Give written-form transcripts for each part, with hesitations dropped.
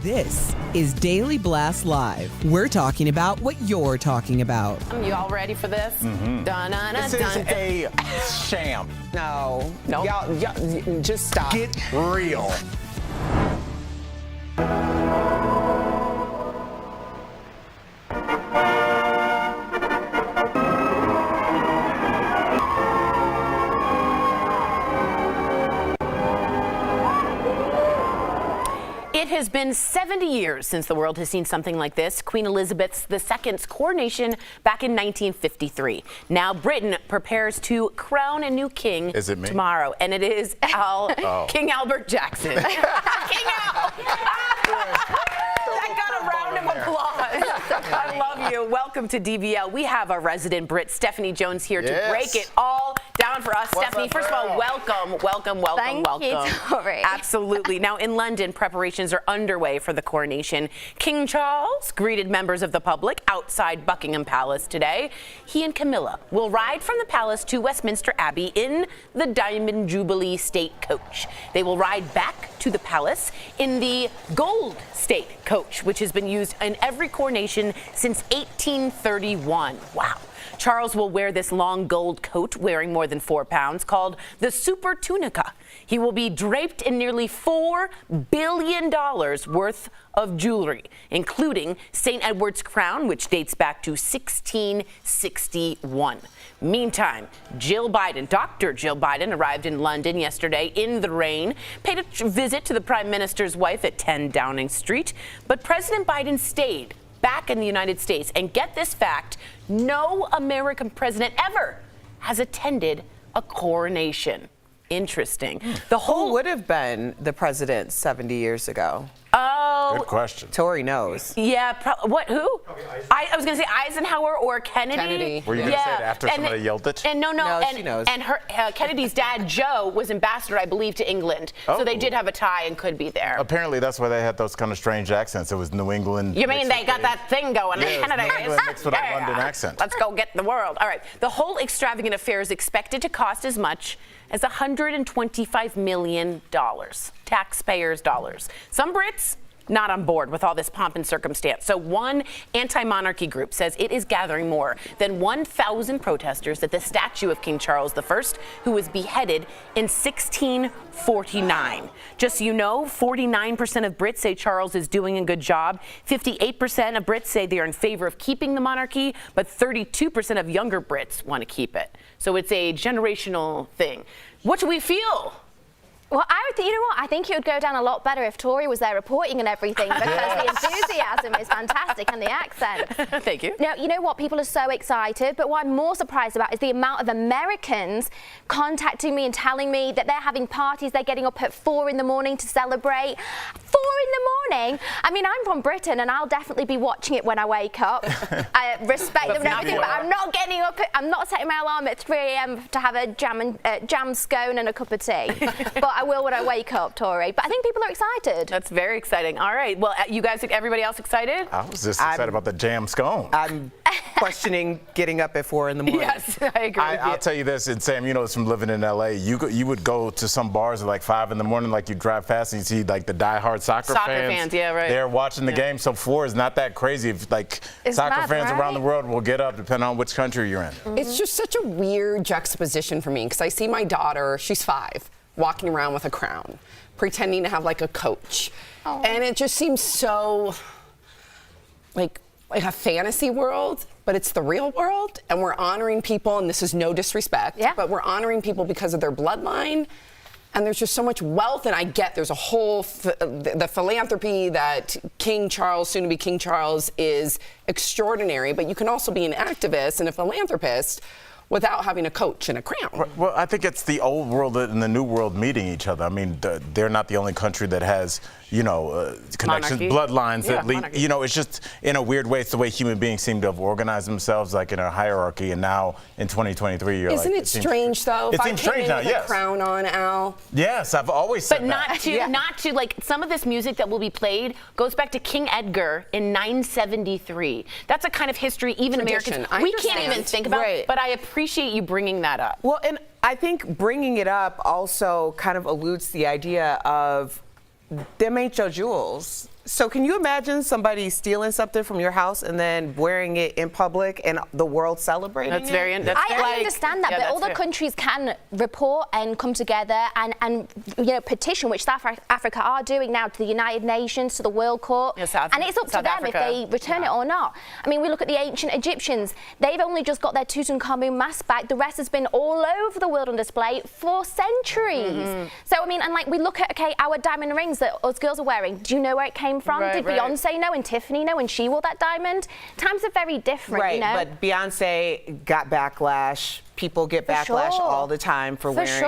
This is Daily Blast Live. We're talking about what you're talking about. You all ready for this? This is a sham. No. Nope. Y'all, just stop. Get real. It has been 70 years since the world has seen something like this. Queen Elizabeth II's coronation back in 1953. Now Britain prepares to crown a new king tomorrow, and it is King Albert Jackson. King Al! That got a round of applause. I love you. Welcome to DBL. We have our resident Brit, Stephanie Jones, here to break it all down for us. What's Stephanie, up, first of all, welcome. Thank you, Tori. Absolutely. Now, in London, preparations are underway for the coronation. King Charles greeted members of the public outside Buckingham Palace today. He and Camilla will ride from the palace to Westminster Abbey in the Diamond Jubilee State Coach. They will ride back to the palace in the Gold State Coach, which has been used in every coronation since 1831. Wow. Charles will wear this long gold coat weighing more than 4 pounds called the Super Tunica. He will be draped in nearly $4 billion worth of jewelry, including St. Edward's crown, which dates back to 1661. Meantime, Dr. Jill Biden arrived in London yesterday in the rain, paid a visit to the Prime Minister's wife at 10 Downing Street, but President Biden stayed back in the United States. And get this fact, no American president ever has attended a coronation. Interesting. Who would have been the president 70 years ago? Oh. Good question. Tori knows. Yeah, who? I was going to say Eisenhower or Kennedy. Were you going to say it after somebody yelled it? And no, she knows. And Kennedy's dad, Joe, was ambassador, I believe, to England. So they did have a tie and could be there. Apparently, that's why they had those kind of strange accents. It was New England. You mean they got that thing going? Yeah, New England mixed with a London accent. Let's go get the world. All right. The whole extravagant affair is expected to cost as much as $125 million. Taxpayers' dollars. Some Brits not on board with all this pomp and circumstance. So one anti-monarchy group says it is gathering more than 1,000 protesters at the statue of King Charles I, who was beheaded in 1649. Just so you know, 49% of Brits say Charles is doing a good job. 58% of Brits say they are in favor of keeping the monarchy, but 32% of younger Brits want to keep it. So it's a generational thing. What do we feel? Well, you know what? I think it would go down a lot better if Tori was there reporting and everything, because the enthusiasm is fantastic and the accent. Thank you. Now, you know what? People are so excited, but what I'm more surprised about is the amount of Americans contacting me and telling me that they're having parties. They're getting up at 4 in the morning to celebrate. 4 in the morning? I mean, I'm from Britain, and I'll definitely be watching it when I wake up. I respect them and everything, but I'm not getting up. I'm not setting my alarm at 3 a.m. to have a jam scone and a cup of tea. But I will when I wake up, Tori. But I think people are excited. That's very exciting. All right. Well, you guys, everybody else excited? I was just excited about the jam scone. I'm questioning getting up at 4 in the morning. Yes, I agree. I'll tell you this, and Sam, you know this from living in LA. You would go to some bars at like 5 in the morning, like you drive past and you see like the diehard soccer fans. Yeah, right. They're watching the game. So 4 is not that crazy. If like soccer fans around the world will get up depending on which country you're in. It's just such a weird juxtaposition for me, because I see my daughter, she's 5, walking around with a crown, pretending to have like a coach. Oh. And it just seems so like a fantasy world, but it's the real world, and we're honoring people, and this is no disrespect, but we're honoring people because of their bloodline. And there's just so much wealth, and I get there's a whole, the philanthropy that King Charles, soon to be King Charles, is extraordinary, but you can also be an activist and a philanthropist without having a coach and a crown. Well, I think it's the old world and the new world meeting each other. I mean, they're not the only country that has, you know, connections, bloodlines that lead. You know, it's just in a weird way, it's the way human beings seem to have organized themselves, like in a hierarchy. And now in 2023, you're Isn't like, it strange though? It seems strange now. Yes. A crown on, Al. Yes, I've always said that. But not to like some of this music that will be played goes back to King Edgar in 973. That's a kind of history even Americans we can't even think about. Right. But I appreciate you bringing that up. Well, and I think bringing it up also kind of alludes to the idea of them ain't your jewels. So can you imagine somebody stealing something from your house and then wearing it in public and the world celebrating That's it? very. That's I understand that, but other countries can report and come together and petition, which South Africa are doing now, to the United Nations, to the World Court, and it's up to them if they return it or not. I mean, we look at the ancient Egyptians; they've only just got their Tutankhamun mask back. The rest has been all over the world on display for centuries. So I mean, and like we look at our diamond rings that us girls are wearing. Do you know where it came from? Did Beyonce know and Tiffany know when she wore that diamond? Times are very different, right, you know? But Beyonce got backlash. People get backlash all the time for wearing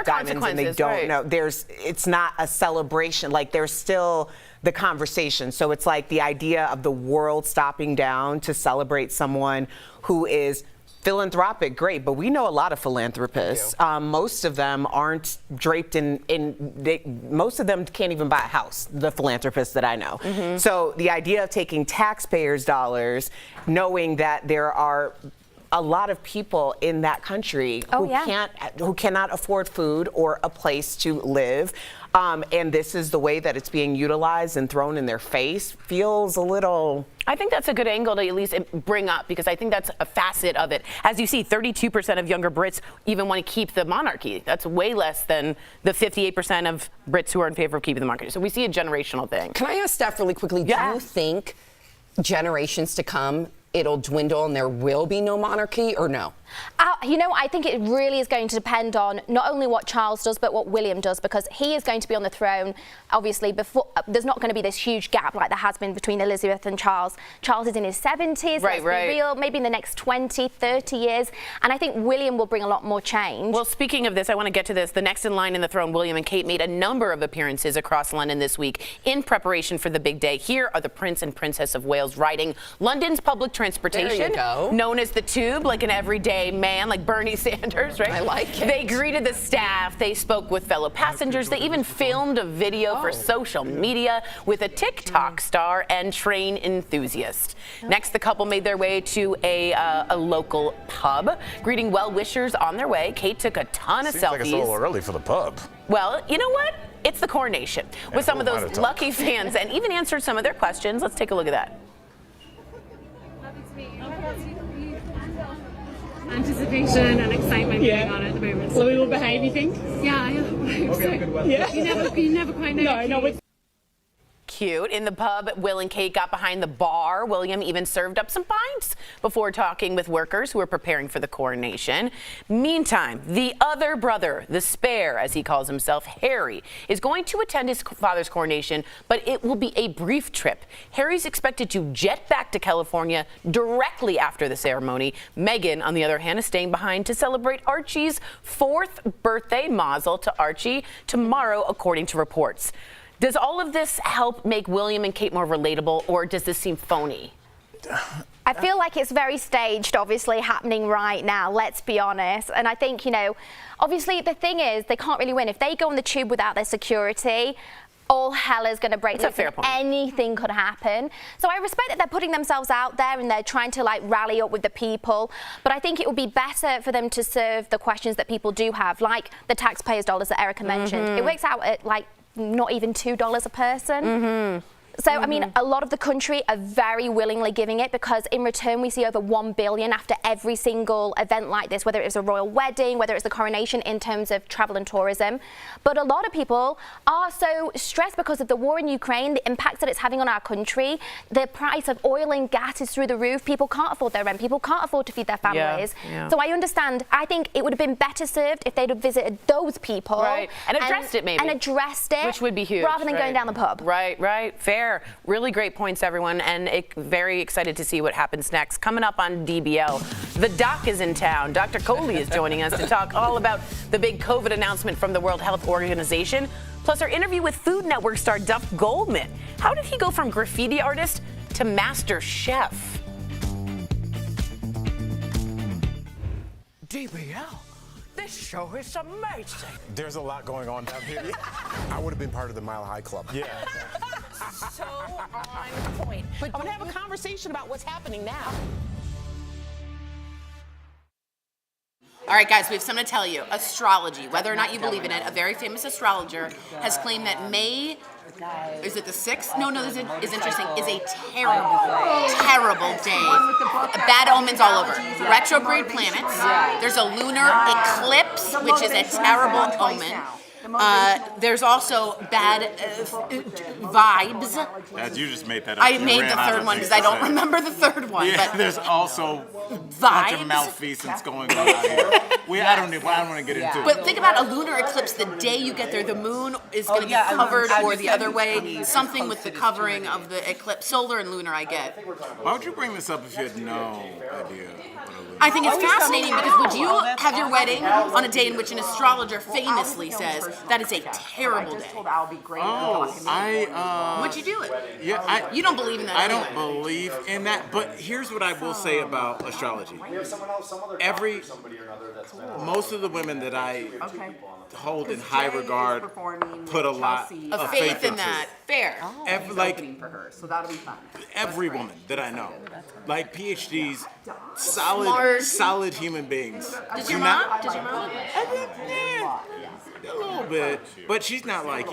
diamonds, and they don't know. It's not a celebration. Like, there's still the conversation. So it's like the idea of the world stopping down to celebrate someone who is philanthropic, great, but we know a lot of philanthropists. Most of them aren't draped most of them can't even buy a house, the philanthropists that I know. So the idea of taking taxpayers' dollars, knowing that there are a lot of people in that country who cannot afford food or a place to live, and this is the way that it's being utilized and thrown in their face, feels a little. I think that's a good angle to at least bring up, because I think that's a facet of it. As you see, 32% of younger Brits even want to keep the monarchy. That's way less than the 58% of Brits who are in favor of keeping the monarchy. So we see a generational thing. Can I ask Steph really quickly, do you think generations to come it'll dwindle and there will be no monarchy, or no? I think it really is going to depend on not only what Charles does, but what William does, because he is going to be on the throne, obviously, before. There's not going to be this huge gap like there has been between Elizabeth and Charles. Charles is in his 70s, let's be real, maybe in the next 20, 30 years, and I think William will bring a lot more change. Well, speaking of this, I want to get to this. The next in line in the throne, William and Kate, made a number of appearances across London this week in preparation for the big day. Here are the Prince and Princess of Wales riding London's public transportation, known as the Tube, like an everyday man, like Bernie Sanders, right? I like it. They greeted the staff, they spoke with fellow passengers, they even filmed a video for social media with a TikTok star and train enthusiast. Next, the couple made their way to a local pub, greeting well-wishers on their way. Kate took a ton of selfies. Seems like it's a little early for the pub. Well, you know what? It's the Coronation with some of those lucky fans, and even answered some of their questions. Let's take a look at that. Anticipation and excitement going on at the moment. So we will behave, you think? Yeah, I hope so. Yeah. You never quite know. No. Cute. In the pub, Will and Kate got behind the bar. William even served up some pints before talking with workers who were preparing for the coronation. Meantime, the other brother, the spare, as he calls himself, Harry, is going to attend his father's coronation, but it will be a brief trip. Harry's expected to jet back to California directly after the ceremony. Meghan, on the other hand, is staying behind to celebrate Archie's 4th birthday. Mazel to Archie tomorrow, according to reports. Does all of this help make William and Kate more relatable, or does this seem phony? I feel like it's very staged, obviously, happening right now, let's be honest. And I think, obviously the thing is, they can't really win. If they go on the Tube without their security, all hell is going to break loose. Anything could happen. So I respect that they're putting themselves out there and they're trying to rally up with the people. But I think it would be better for them to serve the questions that people do have, like the taxpayers' dollars that Erica mentioned. It works out at not even $2 a person. So, I mean, a lot of the country are very willingly giving it, because in return we see over $1 billion after every single event like this, whether it's a royal wedding, whether it's the coronation, in terms of travel and tourism. But a lot of people are so stressed because of the war in Ukraine, the impacts that it's having on our country. The price of oil and gas is through the roof. People can't afford their rent. People can't afford to feed their families. So I understand. I think it would have been better served if they'd have visited those people. And addressed it, maybe. And addressed it. Which would be huge. Rather than going down the pub. Fair. Really great points, everyone, and very excited to see what happens next. Coming up on DBL, the doc is in town. Dr. Coley is joining us to talk all about the big COVID announcement from the World Health Organization, plus our interview with Food Network star Duff Goldman. How did he go from graffiti artist to master chef? DBL. This show is amazing. There's a lot going on down here. I would have been part of the Mile High Club. Yeah. So on point. But I'm going to have a conversation about what's happening now. All right, guys, we have something to tell you. Astrology, whether or not you believe in it, a very famous astrologer has claimed that May, is it the 6th? No, this is interesting, is a terrible, terrible day. Bad omens all over. Retrograde planets. There's a lunar eclipse, which is a terrible omen. There's also bad vibes. As you just made that up. I made the third one because I don't remember the third one. Yeah, but there's also vibes. bunch of malfeasance going on out here. I don't want to get into it. But think about a lunar eclipse. The day you get there, the moon is going to be covered, or the other way. Something with the covering of the eclipse. Solar and lunar, I get. Why would you bring this up if you had no idea? I think it's fascinating because would you have your wedding on a day in which an astrologer famously says that is a terrible day? Would you do it? Yeah, you don't believe in that. I don't believe in that. But here's what I will say about astrology. Most of the women that I hold in high regard put a lot of faith in that. Fair. Every woman that I know, like PhDs, solid human beings. Did your mom? Yeah, a little bit, but she's not like,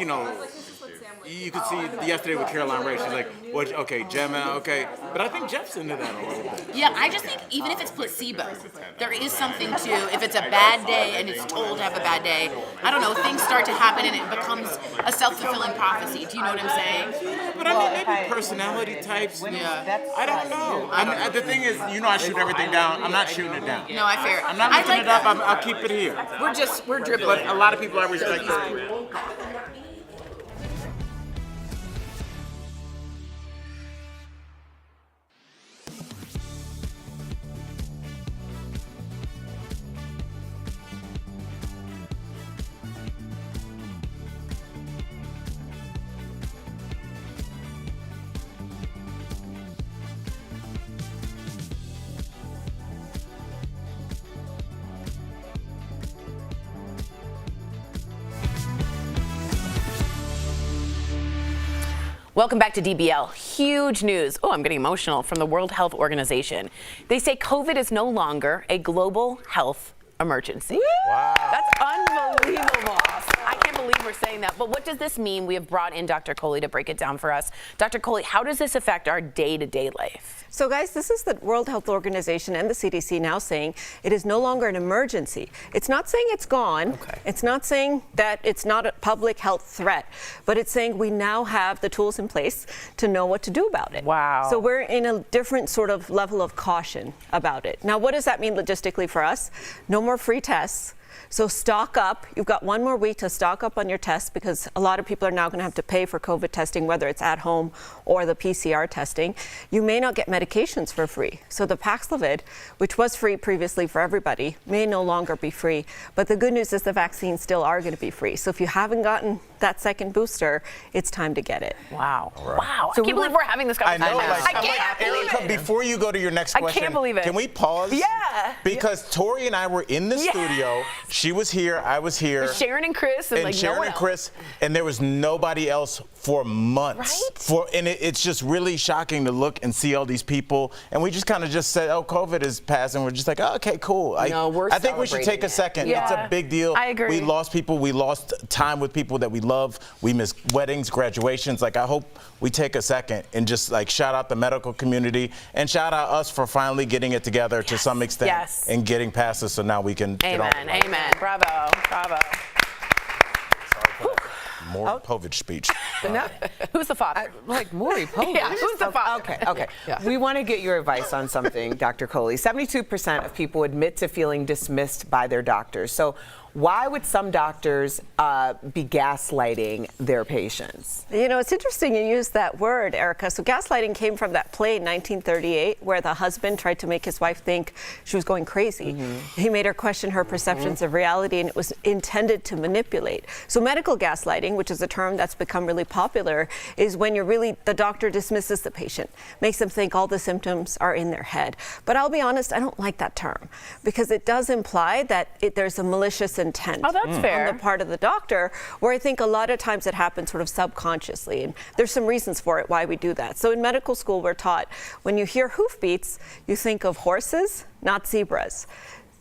you could see yesterday with Caroline Ray, she's like, okay, Gemma, okay. But I think Jeff's into that a little bit. Yeah, I just think even if it's placebo, there is something to, if it's a bad day and it's told to have a bad day, I don't know, things start to happen and it becomes a self-fulfilling prophecy. Do you know what I'm saying? But I mean, maybe personality types. Yeah. I don't know. The thing is, I shoot everything down. I'm not shooting it down. No, I fair. I'm not lifting it up. I'll keep it here. We're dribbling. But a lot of people I respect. Welcome back to DBL. Huge news. Oh, I'm getting emotional from the World Health Organization. They say COVID is no longer a global health emergency. Wow. That's unbelievable. I can't believe we're saying that. But what does this mean? We have brought in Dr. Coley to break it down for us. Dr. Coley, how does this affect our day-to-day life? So guys, this is the World Health Organization and the CDC now saying it is no longer an emergency. It's not saying it's gone. Okay. It's not saying that it's not a public health threat, but it's saying we now have the tools in place to know what to do about it. Wow. So we're in a different sort of level of caution about it. Now, what does that mean logistically for us? No more free tests. So stock up. You've got 1 more week to stock up on your tests because a lot of people are now going to have to pay for COVID testing, whether it's at home or the PCR testing. You may not get medications for free. So the Paxlovid, which was free previously for everybody, may no longer be free. But the good news is the vaccines still are going to be free. So if you haven't gotten that second booster, it's time to get it. Wow. Right. Wow. So I can't believe we're having this conversation. I know. I can't believe it. Before you go to your next question, I can't believe it. Can we pause? Yeah. Because Tori and I were in the studio. She was here. I was here. Sharon and Chris. And like Sharon no one and Chris. And there was nobody else for months. Right? And it's just really shocking to look and see all these people. And we just kind of just said, oh, COVID is passing. We're just like, oh, okay, cool. I think we should take a second. Yeah. It's a big deal. I agree. We lost people. We lost time with people that we love. We missed weddings, graduations. Like, I hope we take a second and just like shout out the medical community and shout out us for finally getting it together to some extent and getting past this so now we can get on. Amen. Bravo. More COVID speech. Who's the father? Like Maury Povich. Yeah, who's the father? Okay. Yeah. We want to get your advice on something, Dr. Coley. 72% of people admit to feeling dismissed by their doctors. So why would some doctors be gaslighting their patients? You know, it's interesting you use that word, Erica. So gaslighting came from that play in 1938 where the husband tried to make his wife think she was going crazy. He made her question her perceptions of reality, and it was intended to manipulate. So medical gaslighting, which is a term that's become really popular, is when the doctor dismisses the patient, makes them think all the symptoms are in their head. But I'll be honest, I don't like that term because it does imply that there's a malicious intent on the part of the doctor, where I think a lot of times it happens sort of subconsciously, and there's some reasons for it why we do that. So in medical school we're taught when you hear hoofbeats you think of horses, not zebras.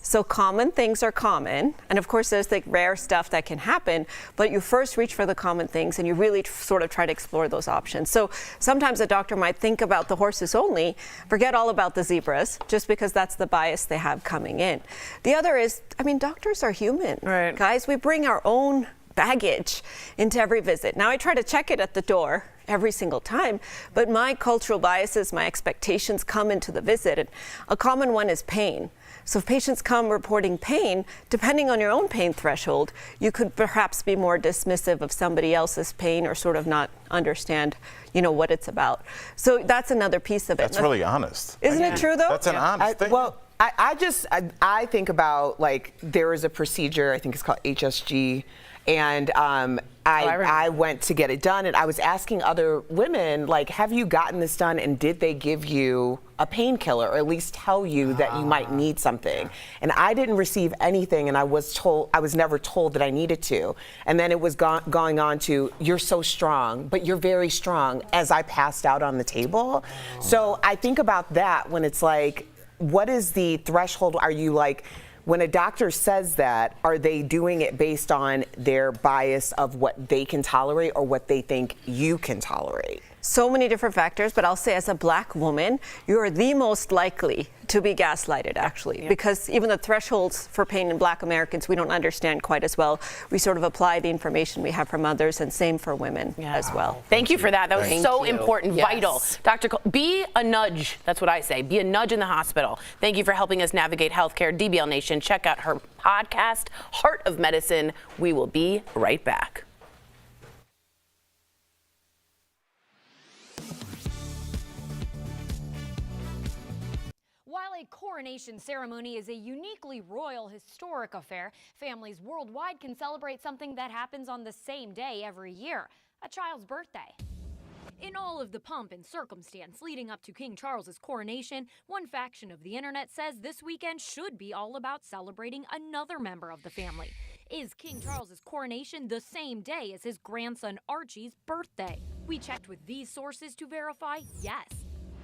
So common things are common, and of course there's the rare stuff that can happen, but you first reach for the common things and you really sort of try to explore those options. So sometimes a doctor might think about the horses only, forget all about the zebras, just because that's the bias they have coming in. The other is, I mean, doctors are human. Right. Guys, we bring our own baggage into every visit. Now I try to check it at the door every single time, but my cultural biases, my expectations come into the visit, and a common one is pain. So if patients come reporting pain, depending on your own pain threshold, you could perhaps be more dismissive of somebody else's pain or sort of not understand, you know, what it's about. So that's another piece of it. That's really honest. Isn't it true, though? That's an honest thing. Well, I think about, like, there is a procedure, I think it's called HSG, and I went to get it done, and I was asking other women, like, have you gotten this done, and did they give you a painkiller, or at least tell you that you might need something? And I didn't receive anything, and I was never told that I needed to. And then it was going on to, you're so strong, but you're very strong, as I passed out on the table. So I think about that when it's like, what is the threshold? Are you like, when a doctor says that, are they doing it based on their bias of what they can tolerate or what they think you can tolerate? So many different factors, but I'll say as a Black woman, you're the most likely to be gaslighted, actually, because even the thresholds for pain in Black Americans, we don't understand quite as well. We sort of apply the information we have from others, and same for women as well. Thank you for that. That was so important, vital. Dr. Cole, be a nudge. That's what I say. Be a nudge in the hospital. Thank you for helping us navigate healthcare. DBL Nation, check out her podcast, Heart of Medicine. We will be right back. While a coronation ceremony is a uniquely royal, historic affair, families worldwide can celebrate something that happens on the same day every year, a child's birthday. In all of the pomp and circumstance leading up to King Charles's coronation, one faction of the internet says this weekend should be all about celebrating another member of the family. Is King Charles's coronation the same day as his grandson Archie's birthday? We checked with these sources to verify yes.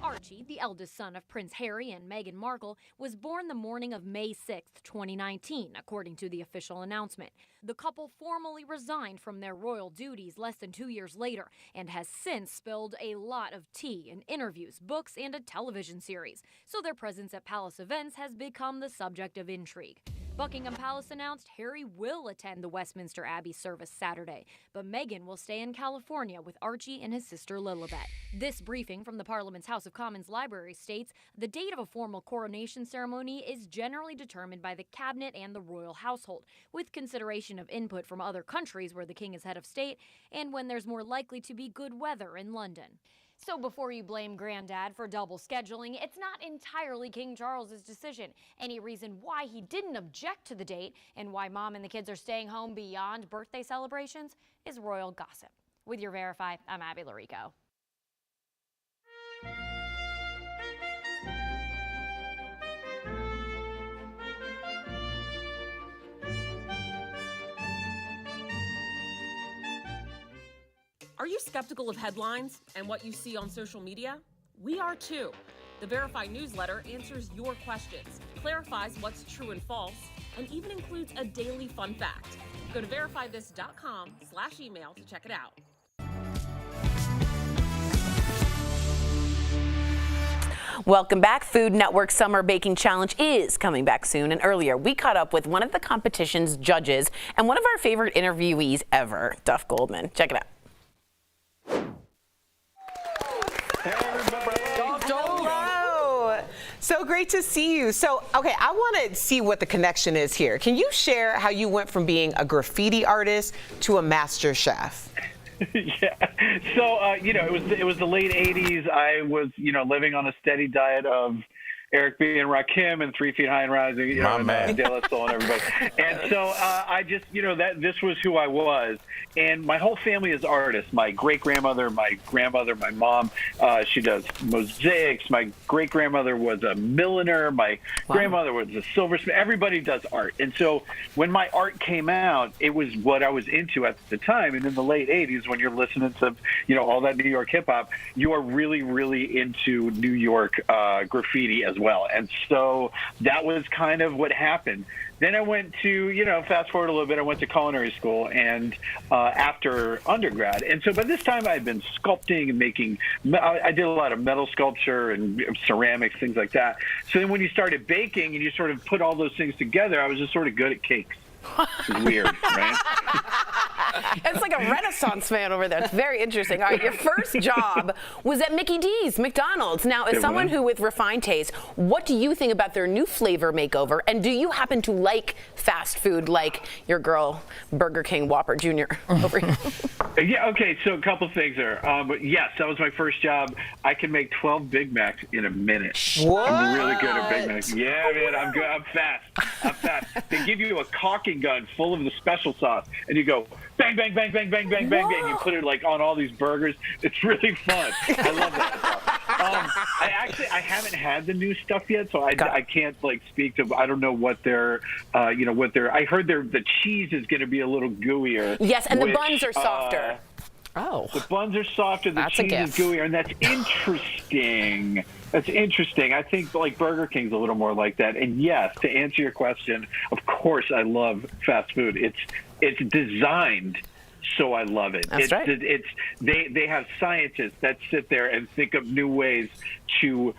Archie, the eldest son of Prince Harry and Meghan Markle, was born the morning of May 6, 2019, according to the official announcement. The couple formally resigned from their royal duties less than 2 years later and has since spilled a lot of tea in interviews, books, and a television series, so their presence at palace events has become the subject of intrigue. Buckingham Palace announced Harry will attend the Westminster Abbey service Saturday, but Meghan will stay in California with Archie and his sister Lilibet. This briefing from the Parliament's House of Commons Library states the date of a formal coronation ceremony is generally determined by the cabinet and the royal household, with consideration of input from other countries where the king is head of state and when there's more likely to be good weather in London. So before you blame Granddad for double scheduling, it's not entirely King Charles's decision. Any reason why he didn't object to the date and why Mom and the kids are staying home beyond birthday celebrations is royal gossip. With your Verify, I'm Abby Larico. Are you skeptical of headlines and what you see on social media? We are too. The Verify newsletter answers your questions, clarifies what's true and false, and even includes a daily fun fact. Go to verifythis.com/email to check it out. Welcome back. Food Network Summer Baking Challenge is coming back soon. And earlier, we caught up with one of the competition's judges and one of our favorite interviewees ever, Duff Goldman. Check it out. Hello. So great to see you. So, okay, I want to see what the connection is here. Can you share how you went from being a graffiti artist to a master chef? Yeah. So, it was the late 80s. I was, living on a steady diet of Eric B. and Rakim and 3 Feet High and Rising, and De La Soul and everybody. And so I just, that this was who I was. And my whole family is artists. My great-grandmother, my grandmother, my mom, she does mosaics. My great-grandmother was a milliner. My grandmother was a silversmith. Everybody does art. And so when my art came out, it was what I was into at the time. And in the late 80s, when you're listening to, all that New York hip-hop, you are really, really into New York graffiti as as well. And so that was kind of what happened. Then I went to, fast forward a little bit, I went to culinary school and after undergrad. And so by this time I had been sculpting and I did a lot of metal sculpture and ceramics, things like that. So then when you started baking and you sort of put all those things together, I was just sort of good at cakes. It's weird, right? It's like a Renaissance man over there. It's very interesting. All right, your first job was at Mickey D's, McDonald's. Now, as someone who with refined taste, what do you think about their new flavor makeover? And do you happen to like fast food like your girl, Burger King Whopper Jr. over here? Yeah, okay, so a couple things there. But yes, that was my first job. I can make 12 Big Macs in a minute. What? I'm really good at Big Macs. Yeah, man, I'm good. I'm fast. They give you a caulking gun full of the special sauce, and you go bang, bang, bang, bang, bang, bang, bang, and you put it like on all these burgers. It's really fun. I love that stuff. I haven't had the new stuff yet, so I can't like speak to. I don't know what they're, I heard the cheese is going to be a little gooier. Yes, and the buns are softer. The buns are softer, the cheese is gooier, and that's interesting. That's interesting. I think like Burger King's a little more like that. And yes, to answer your question, of course I love fast food. It's designed so I love it. That's right. They have scientists that sit there and think of new ways to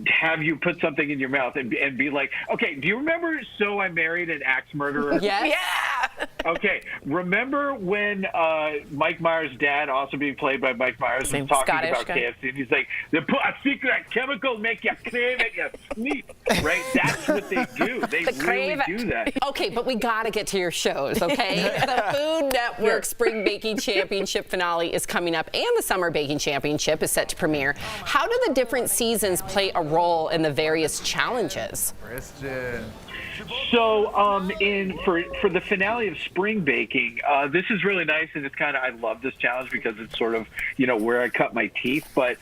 have you put something in your mouth and be like, okay, do you remember So I Married an Axe Murderer? Yes. Yeah. Okay, remember when Mike Myers' dad, also being played by Mike Myers, was talking about KFC, and he's like, they put a secret chemical make you crave it, you sleep, right? That's what they do. They really do that. Okay, but we got to get to your shows, okay? The Food Network Spring Baking Championship finale is coming up, and the Summer Baking Championship is set to premiere. How do the different seasons play a role in the various challenges? So for the finale of spring baking, this is really nice, and it's kind of, I love this challenge because it's sort of, where I cut my teeth, but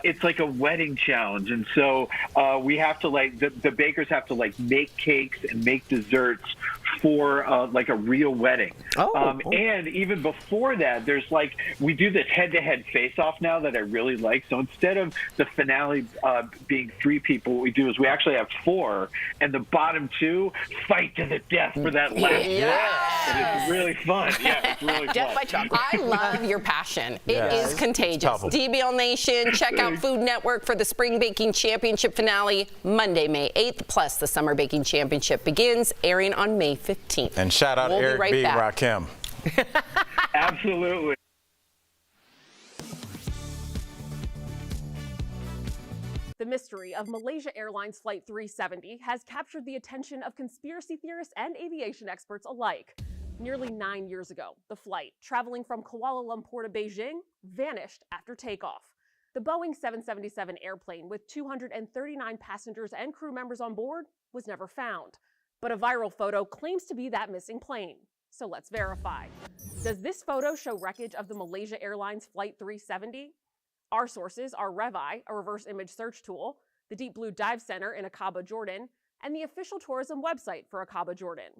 it's like a wedding challenge. And so we have to the bakers have to make cakes and make desserts for like a real wedding. And even before that, there's we do this head-to-head face-off now that I really like. So instead of the finale being 3 people, what we do is we actually have 4, and the bottom 2 fight to the death for that last round. And it's really fun. Yeah, it's really fun. I love your passion. It is contagious. DBL Nation, check out Food Network for the Spring Baking Championship finale Monday, May 8th. Plus, the Summer Baking Championship begins, airing on May 15th. And shout out Eric B. Rakim. Absolutely. The mystery of Malaysia Airlines Flight 370 has captured the attention of conspiracy theorists and aviation experts alike. Nearly 9 years ago, the flight, traveling from Kuala Lumpur to Beijing, vanished after takeoff. The Boeing 777 airplane with 239 passengers and crew members on board was never found. But a viral photo claims to be that missing plane. So let's verify. Does this photo show wreckage of the Malaysia Airlines Flight 370? Our sources are Revi, a reverse image search tool, the Deep Blue Dive Center in Aqaba, Jordan, and the official tourism website for Aqaba, Jordan.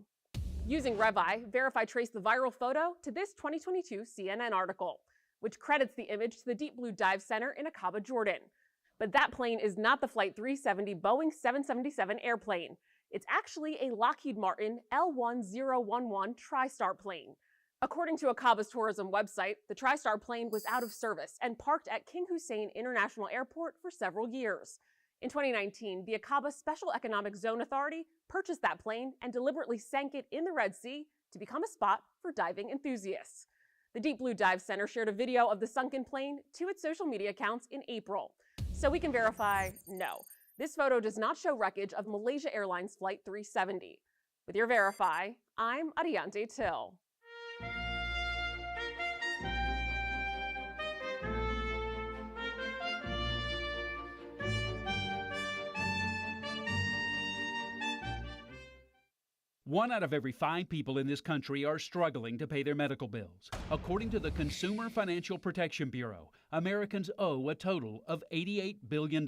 Using Revi, Verify traced the viral photo to this 2022 CNN article, which credits the image to the Deep Blue Dive Center in Aqaba, Jordan. But that plane is not the Flight 370 Boeing 777 airplane. It's actually a Lockheed Martin L1011 TriStar plane. According to Aqaba's tourism website, the TriStar plane was out of service and parked at King Hussein International Airport for several years. In 2019, the Aqaba Special Economic Zone Authority purchased that plane and deliberately sank it in the Red Sea to become a spot for diving enthusiasts. The Deep Blue Dive Center shared a video of the sunken plane to its social media accounts in April. So we can verify, no. This photo does not show wreckage of Malaysia Airlines Flight 370. With your Verify, I'm Ariante Till. One out of every 5 people in this country are struggling to pay their medical bills. According to the Consumer Financial Protection Bureau, Americans owe a total of $88 billion.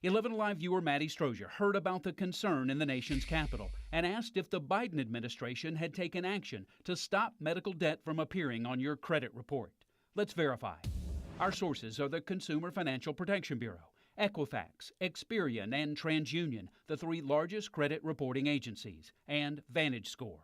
11 Alive viewer Maddie Strozier heard about the concern in the nation's capital and asked if the Biden administration had taken action to stop medical debt from appearing on your credit report. Let's verify. Our sources are the Consumer Financial Protection Bureau Equifax, Experian, and TransUnion, the 3 largest credit reporting agencies, and VantageScore.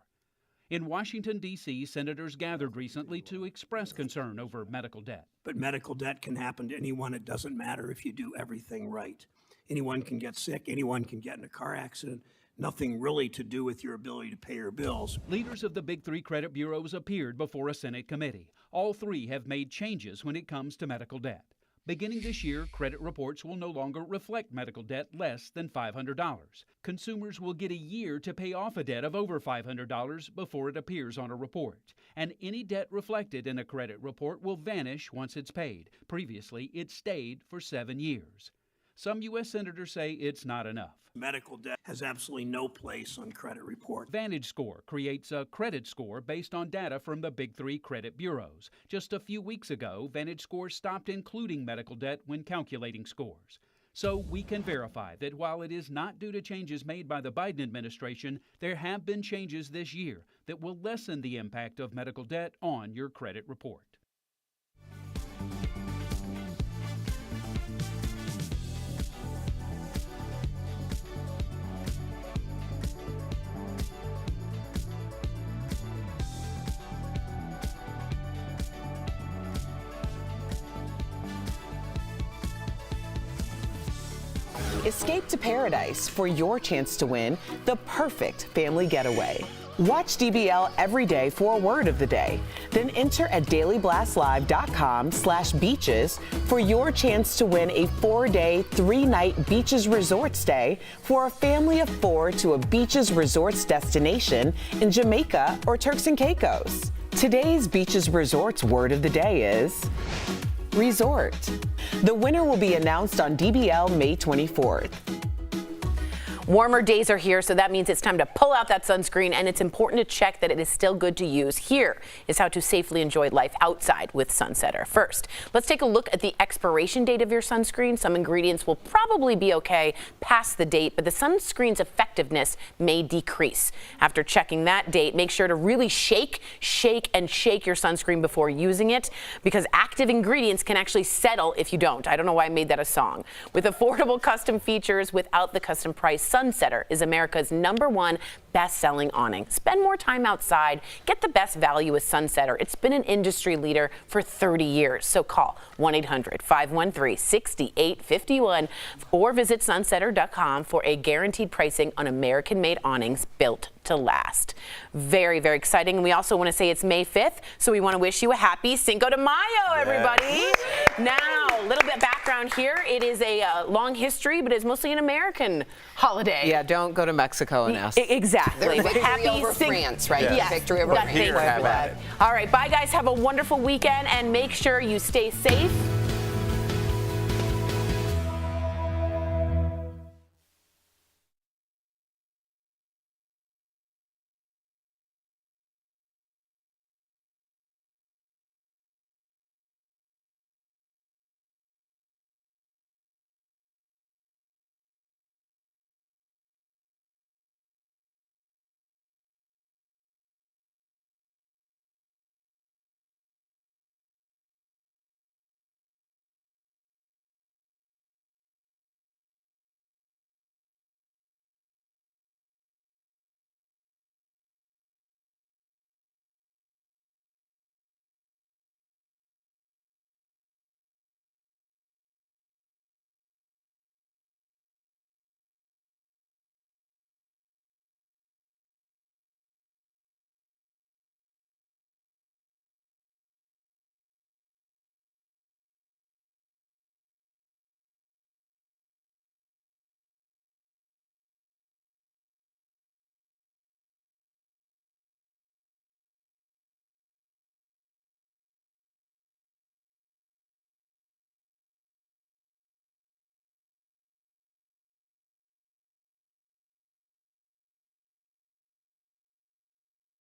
In Washington, D.C., senators gathered recently to express concern over medical debt. But medical debt can happen to anyone. It doesn't matter if you do everything right. Anyone can get sick. Anyone can get in a car accident. Nothing really to do with your ability to pay your bills. Leaders of the big 3 credit bureaus appeared before a Senate committee. All 3 have made changes when it comes to medical debt. Beginning this year, credit reports will no longer reflect medical debt less than $500. Consumers will get a year to pay off a debt of over $500 before it appears on a report. And any debt reflected in a credit report will vanish once it's paid. Previously, it stayed for 7 years. Some U.S. senators say it's not enough. Medical debt has absolutely no place on credit report. VantageScore creates a credit score based on data from the big 3 credit bureaus. Just a few weeks ago, VantageScore stopped including medical debt when calculating scores. So we can verify that while it is not due to changes made by the Biden administration, there have been changes this year that will lessen the impact of medical debt on your credit report. Escape to paradise for your chance to win the perfect family getaway. Watch DBL every day for a word of the day. Then enter at dailyblastlive.com/beaches for your chance to win a 4-day, 3-night beaches resort stay for a family of 4 to a beaches resorts destination in Jamaica or Turks and Caicos. Today's beaches resorts word of the day is resort. The winner will be announced on DBL May 24th. Warmer days are here, so that means it's time to pull out that sunscreen, and it's important to check that it is still good to use. Here is how to safely enjoy life outside with Sunsetter. First, let's take a look at the expiration date of your sunscreen. Some ingredients will probably be okay past the date, but the sunscreen's effectiveness may decrease. After checking that date, make sure to really shake your sunscreen before using it, because active ingredients can actually settle if you don't. I don't know why I made that a song. With affordable custom features without the custom price, Sunsetter is America's #1 best-selling awning. Spend more time outside. Get the best value with Sunsetter. It's been an industry leader for 30 years. So call 1-800-513-6851 or visit sunsetter.com for a guaranteed pricing on American-made awnings built to last. Very, very exciting. And we also want to say it's May 5th, so we want to wish you a happy Cinco de Mayo, everybody. Now, a little bit background here. It is a long history, but it's mostly an American holiday. Yeah, don't go to Mexico and ask. Exactly. Victory over France, right? Yes. Victory over France. All right, bye guys. Have a wonderful weekend, and make sure you stay safe